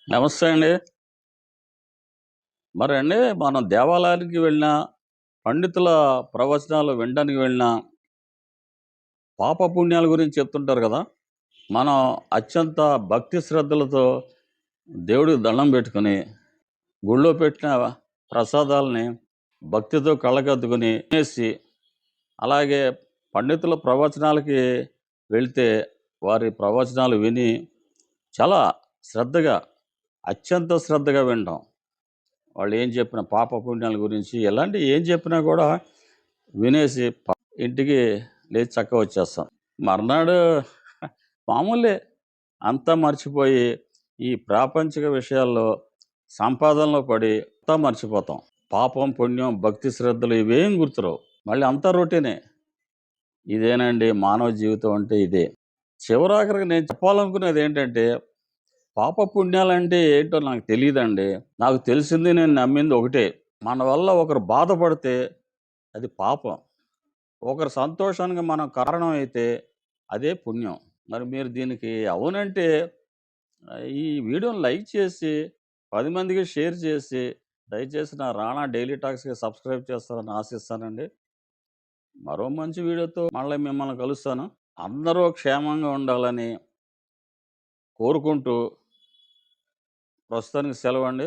నమస్తే అండి. మరండి మనం దేవాలయానికి వెళ్ళినా, పండితుల ప్రవచనాలు వినడానికి వెళ్ళినా, పాపపుణ్యాల గురించి చెప్తుంటారు గదా! మనం అత్యంత భక్తి శ్రద్ధలతో దేవుడికి దండం పెట్టుకొని, గుళ్ళో పెట్టిన ప్రసాదాలని భక్తితో కళ్ళకద్దుకొని తినేసి, అలాగే పండితుల ప్రవచనాలకి వెళ్తే, వారి ప్రవచనాలు విని చాలా శ్రద్ధగా, అత్యంత శ్రద్ధగా వినడం. వాళ్ళు ఏం చెప్పిన పాపపుణ్యాల గురించి ఎలాంటి ఏం చెప్పినా కూడా వినేసి ఇంటికి లేచి చక్కగా వచ్చేస్తాం. మర్నాడు మామూలే అంతా మర్చిపోయి ఈ ప్రాపంచిక విషయాల్లో సంపాదనలో పడి అంతా మర్చిపోతాం. పాపం, పుణ్యం, భక్తి శ్రద్ధలు ఇవేం గుర్తురావు. మళ్ళీ అంతా రొటీనే. ఇదేనండి మానవ జీవితం అంటే ఇదే. చివరాఖరికి నేను చెప్పాలనుకునేది ఏంటంటే పాపపుణ్యాలంటే ఏంటో నాకు తెలీదండి. నాకు తెలిసింది, నేను నమ్మింది ఒకటే. మన వల్ల ఒకరు బాధపడితే అది పాపం. ఒకరి సంతోషానికి మనం కారణం అయితే అదే పుణ్యం. మరి మీరు దీనికి అవునంటే ఈ వీడియోని లైక్ చేసి 10 మందికి షేర్ చేసి దయచేసి నా రాణా డైలీ టాక్స్‌కి సబ్స్క్రైబ్ చేస్తారని ఆశిస్తానండి. మరో మంచి వీడియోతో మళ్ళీ మిమ్మల్ని కలుస్తాను. అందరూ క్షేమంగా ఉండాలని కోరుకుంటూ ప్రస్తుతానికి సెలవండి.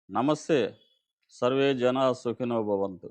నమస్తే. సర్వే జనా సుఖినో భవంతు.